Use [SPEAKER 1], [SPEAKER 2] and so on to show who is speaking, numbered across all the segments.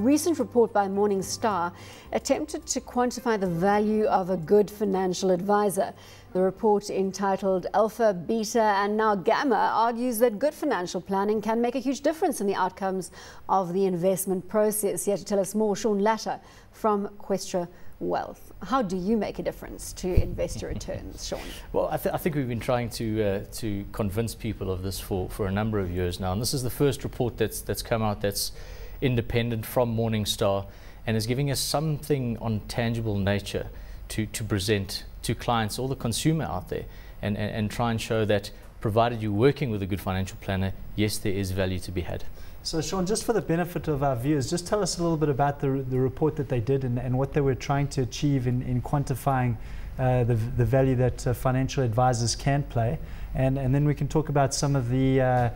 [SPEAKER 1] recent report by Morningstar attempted to quantify the value of a good financial advisor. The report, entitled Alpha, Beta and now Gamma, argues that good financial planning can make a huge difference in the outcomes of the investment process. Here to tell us more, Sean Latter from Questra Wealth. How do you make a difference to investor returns, Sean?
[SPEAKER 2] Well, I think we've been trying to convince people of this for a number of years now, and this is the first report that's come out that's independent from Morningstar and is giving us something on tangible nature to present to clients or the consumer out there, and try and show that provided you're working with a good financial planner, yes, there is value to be had.
[SPEAKER 3] So Sean, just for the benefit of our viewers, just tell us a little bit about the report that they did and what they were trying to achieve in quantifying the value that financial advisors can play, and then we can talk about some of the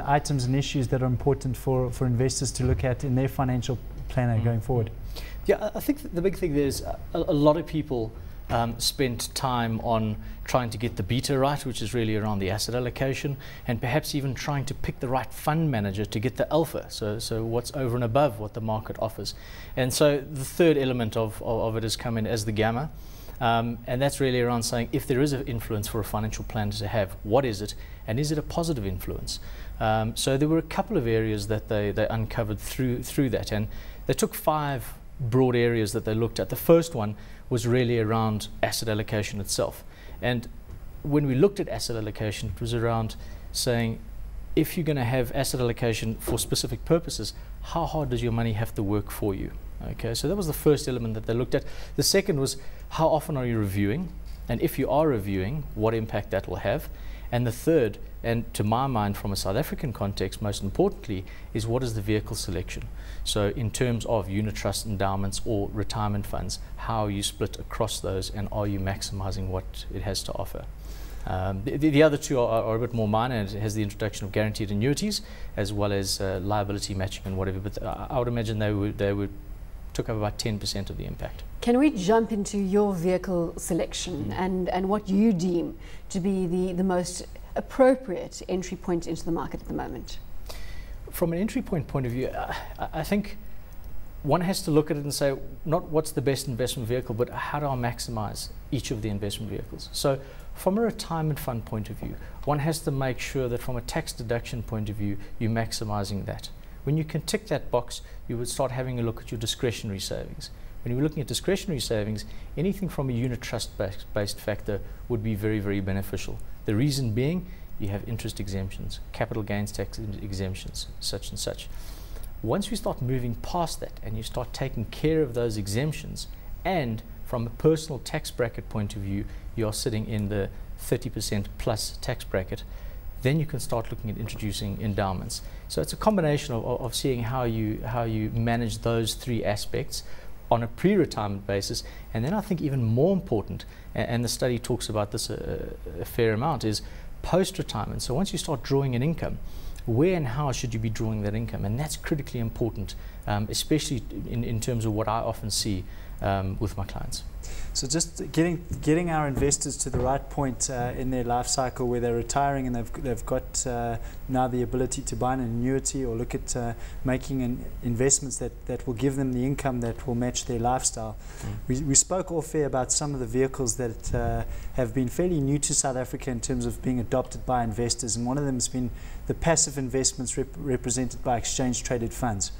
[SPEAKER 3] items and issues that are important for investors to look at in their financial planner going forward.
[SPEAKER 2] Yeah, I think the big thing there is a lot of people spent time on trying to get the beta right, which is really around the asset allocation, and perhaps even trying to pick the right fund manager to get the alpha, so what's over and above what the market offers. And so the third element of it has come in as the gamma, and that's really around saying if there is an influence for a financial planner to have, what is it, and is it a positive influence? So there were a couple of areas that they uncovered through that, and they took 5 broad areas that they looked at. The first one was really around asset allocation itself. And when we looked at asset allocation, it was around saying, if you're going to have asset allocation for specific purposes, how hard does your money have to work for you? Okay, so that was the first element that they looked at. The second was, how often are you reviewing? And if you are reviewing, what impact that will have? And the third, and to my mind from a South African context most importantly, is what is the vehicle selection? So in terms of unit trust endowments or retirement funds, how are you split across those, and are you maximizing what it has to offer? The other two are a bit more minor, and it has the introduction of guaranteed annuities as well as liability matching and whatever, but I would imagine they would took up about 10% of the impact.
[SPEAKER 1] Can we jump into your vehicle selection and what you deem to be the most appropriate entry point into the market at the moment?
[SPEAKER 2] From an entry point of view, I think one has to look at it and say, not what's the best investment vehicle, but how do I maximize each of the investment vehicles? So from a retirement fund point of view, one has to make sure that from a tax deduction point of view, you're maximizing that. When you can tick that box, you would start having a look at your discretionary savings. When you're looking at discretionary savings, anything from a unit trust-based factor would be very, very beneficial. The reason being, you have interest exemptions, capital gains tax exemptions, such and such. Once we start moving past that and you start taking care of those exemptions, and from a personal tax bracket point of view, you are sitting in the 30% plus tax bracket, then you can start looking at introducing endowments. So it's a combination of seeing how you manage those 3 aspects on a pre-retirement basis, and then I think even more important, and the study talks about this a fair amount, is post-retirement. So once you start drawing an income, where and how should you be drawing that income? And that's critically important, especially in terms of what I often see with my clients.
[SPEAKER 3] So just getting our investors to the right point in their life cycle where they're retiring and they've got now the ability to buy an annuity or look at making investments that will give them the income that will match their lifestyle. We spoke off air about some of the vehicles that have been fairly new to South Africa in terms of being adopted by investors, and one of them has been the passive investments represented by exchange traded funds.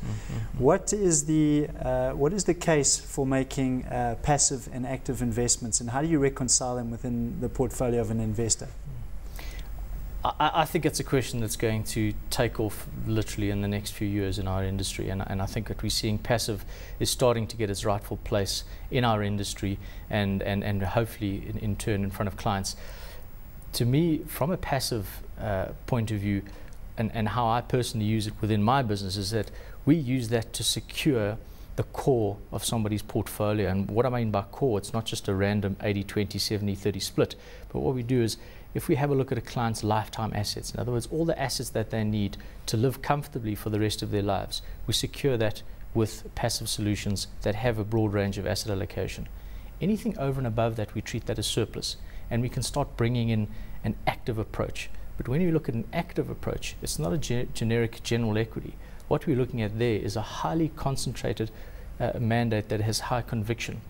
[SPEAKER 3] What is the case for making passive and active investments, and how do you reconcile them within the portfolio of an investor?
[SPEAKER 2] I think it's a question that's going to take off literally in the next few years in our industry, and I think that we're seeing passive is starting to get its rightful place in our industry, and hopefully in turn in front of clients. To me, from a passive point of view, and how I personally use it within my business, is that we use that to secure the core of somebody's portfolio. And what I mean by core, it's not just a random 80, 20, 70, 30 split, but what we do is, if we have a look at a client's lifetime assets, in other words, all the assets that they need to live comfortably for the rest of their lives, we secure that with passive solutions that have a broad range of asset allocation. Anything over and above that, we treat that as surplus, and we can start bringing in an active approach. But when you look at an active approach, it's not a generic general equity. what we're looking at there is a highly concentrated mandate that has high conviction.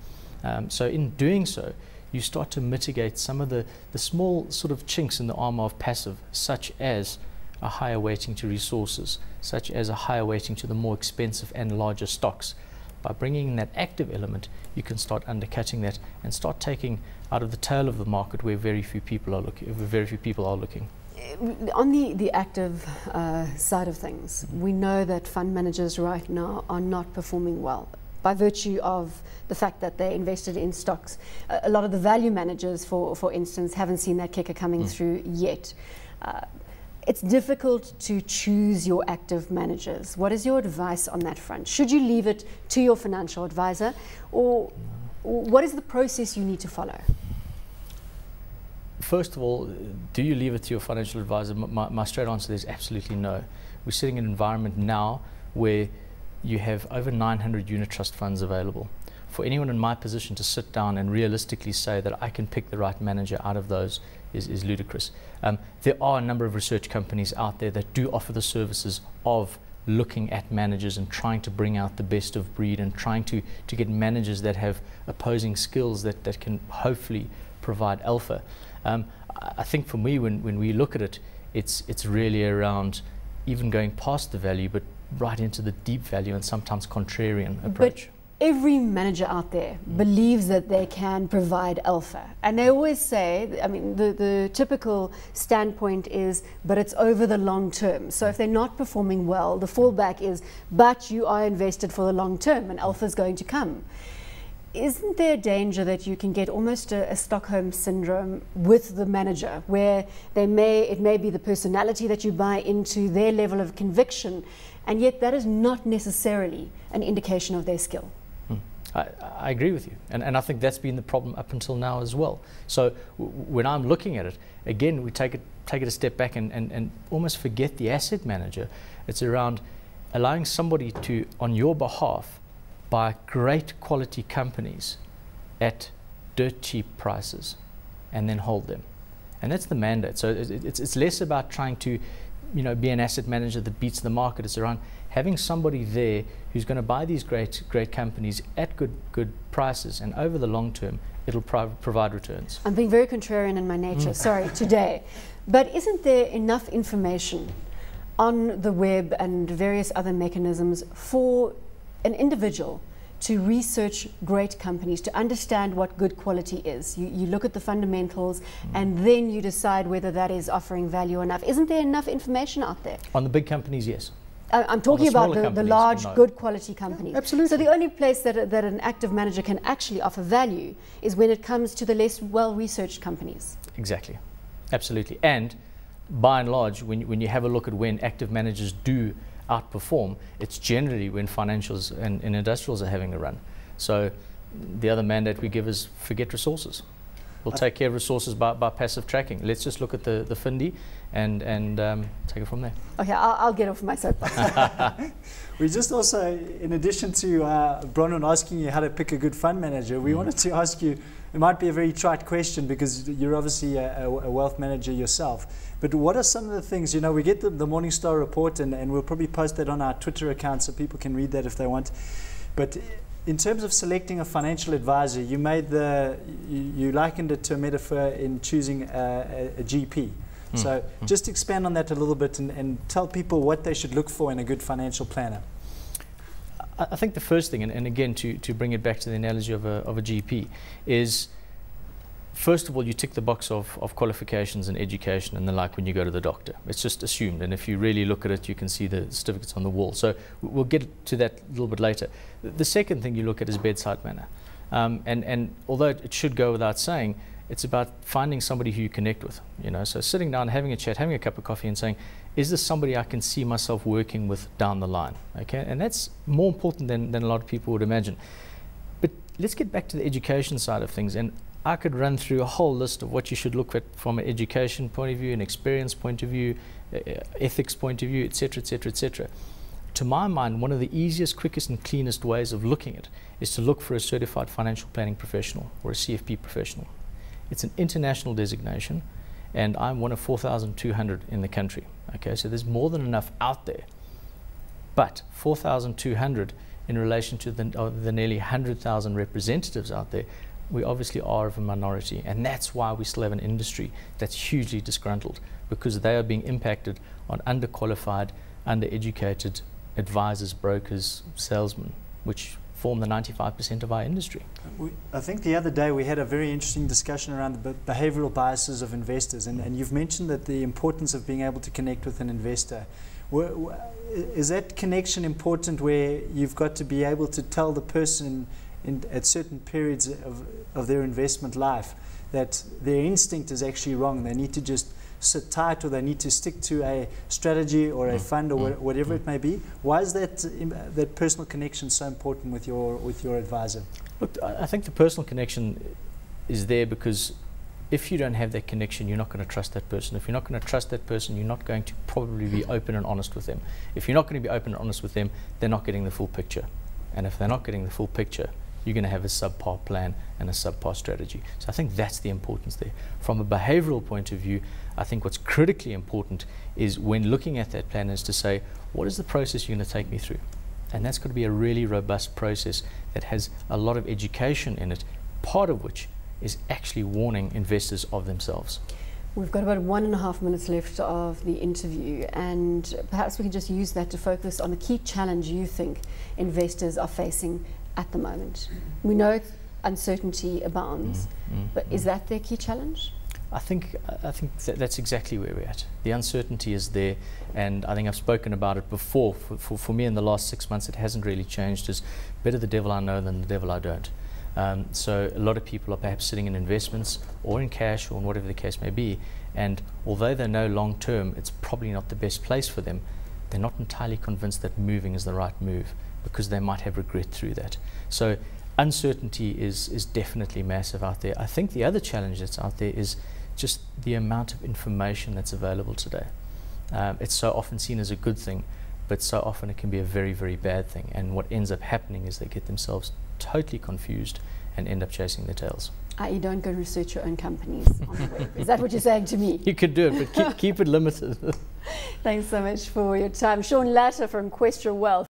[SPEAKER 2] So in doing so, you start to mitigate some of the small sort of chinks in the armor of passive, such as a higher weighting to resources, such as a higher weighting to the more expensive and larger stocks. By bringing in that active element, you can start undercutting that and start taking out of the tail of the market where very few people are looking.
[SPEAKER 1] On the active side of things, we know that fund managers right now are not performing well by virtue of the fact that they invested in stocks. A lot of the value managers, for instance, haven't seen that kicker coming through yet. It's difficult to choose your active managers. What is your advice on that front? Should you leave it to your financial advisor, or what is the process you need to follow?
[SPEAKER 2] First of all, do you leave it to your financial advisor? My straight answer is absolutely no. We're sitting in an environment now where you have over 900 unit trust funds available. For anyone in my position to sit down and realistically say that I can pick the right manager out of those is ludicrous. There are a number of research companies out there that do offer the services of looking at managers and trying to bring out the best of breed and trying to get managers that have opposing skills that can hopefully provide alpha. I think for me, when we look at it, it's really around even going past the value, but right into the deep value and sometimes contrarian approach.
[SPEAKER 1] But every manager out there believes that they can provide alpha. And they always say, I mean, the typical standpoint is, but it's over the long term. So if they're not performing well, the fallback is, but you are invested for the long term and alpha is going to come. Isn't there a danger that you can get almost a Stockholm syndrome with the manager, where it may be the personality that you buy into, their level of conviction, and yet that is not necessarily an indication of their skill?
[SPEAKER 2] I agree with you, and I think that's been the problem up until now as well. So when I'm looking at it, again, we take it a step back and almost forget the asset manager. It's around allowing somebody to, on your behalf, buy great quality companies at dirt cheap prices and then hold them. And that's the mandate. So it's less about trying to be an asset manager that beats the market. It's around having somebody there who's going to buy these great companies at good prices, and over the long term it'll provide returns.
[SPEAKER 1] I'm being very contrarian in my nature, sorry, today. But isn't there enough information on the web and various other mechanisms for an individual to research great companies, to understand what good quality is? You look at the fundamentals and then you decide whether that is offering value enough. Isn't there enough information out there?
[SPEAKER 2] On the big companies, yes.
[SPEAKER 1] I'm talking about the large, good quality companies.
[SPEAKER 2] Yeah, absolutely.
[SPEAKER 1] So the only place that an active manager can actually offer value is when it comes to the less well-researched companies.
[SPEAKER 2] Exactly. Absolutely. And by and large, when you have a look at when active managers do outperform, it's generally when financials and industrials are having a run. So the other mandate we give is forget resources. We'll take care of resources by passive tracking. Let's just look at the Findi and take it from there.
[SPEAKER 1] Okay, I'll get off my soapbox.
[SPEAKER 3] We just also, in addition to Bronwyn asking you how to pick a good fund manager, we wanted to ask you, it might be a very trite question because you're obviously a wealth manager yourself, but what are some of the things, we get the Morningstar report and we'll probably post that on our Twitter account so people can read that if they want. But in terms of selecting a financial advisor, you likened it to a metaphor in choosing a GP. So just expand on that a little bit and tell people what they should look for in a good financial planner.
[SPEAKER 2] I think the first thing, and again to bring it back to the analogy of a GP, is first of all you tick the box of qualifications and education and the like when you go to the doctor. It's just assumed, and if you really look at it you can see the certificates on the wall. So we'll get to that a little bit later. The second thing you look at is bedside manner, and although it should go without saying, it's about finding somebody who you connect with, so sitting down, having a chat, having a cup of coffee and saying, is this somebody I can see myself working with down the line? Okay, and that's more important than a lot of people would imagine. But let's get back to the education side of things, and I could run through a whole list of what you should look at from an education point of view, an experience point of view, ethics point of view, etc., etc., etc. To my mind, one of the easiest, quickest and cleanest ways of looking at it is to look for a certified financial planning professional or a CFP professional. It's an international designation, and I'm one of 4,200 in the country. Okay, so there's more than enough out there. But 4,200 in relation to the nearly 100,000 representatives out there, we obviously are of a minority, and that's why we still have an industry that's hugely disgruntled, because they are being impacted on underqualified, undereducated advisors, brokers, salesmen, which form the 95% of our industry.
[SPEAKER 3] I think the other day we had a very interesting discussion around the behavioral biases of investors, and you've mentioned that the importance of being able to connect with an investor. Is that connection important, where you've got to be able to tell the person at certain periods of their investment life that their instinct is actually wrong, they need to just sit tight, or they need to stick to a strategy or a fund or whatever it may be? Why is that personal connection so important with your advisor?
[SPEAKER 2] Look, I think the personal connection is there because if you don't have that connection, you're not going to trust that person. If you're not going to trust that person, you're not going to probably be open and honest with them. If you're not going to be open and honest with them, they're not getting the full picture. And if they're not getting the full picture, you're going to have a subpar plan and a subpar strategy. So I think that's the importance there. From a behavioral point of view, I think what's critically important is when looking at that plan is to say, what is the process you're going to take me through? And that's got to be a really robust process that has a lot of education in it, part of which is actually warning investors of themselves.
[SPEAKER 1] We've got about 1.5 minutes left of the interview, and perhaps we can just use that to focus on the key challenge you think investors are facing at the moment. We know uncertainty abounds, but is that their key challenge?
[SPEAKER 2] I think that's exactly where we're at. The uncertainty is there, and I think I've spoken about it before. For me in the last 6 months, it hasn't really changed. It's better the devil I know than the devil I don't. So a lot of people are perhaps sitting in investments or in cash or in whatever the case may be, and although they know long term it's probably not the best place for them, they're not entirely convinced that moving is the right move, because they might have regret through that. So uncertainty is definitely massive out there. I think the other challenge that's out there is just the amount of information that's available today. It's so often seen as a good thing, but so often it can be a very, very bad thing. And what ends up happening is they get themselves totally confused and end up chasing their tails.
[SPEAKER 1] You don't go research your own companies on the web. Is that what you're saying to me?
[SPEAKER 2] You could do it, but keep it limited.
[SPEAKER 1] Thanks so much for your time. Sean Latter from Questra Wealth.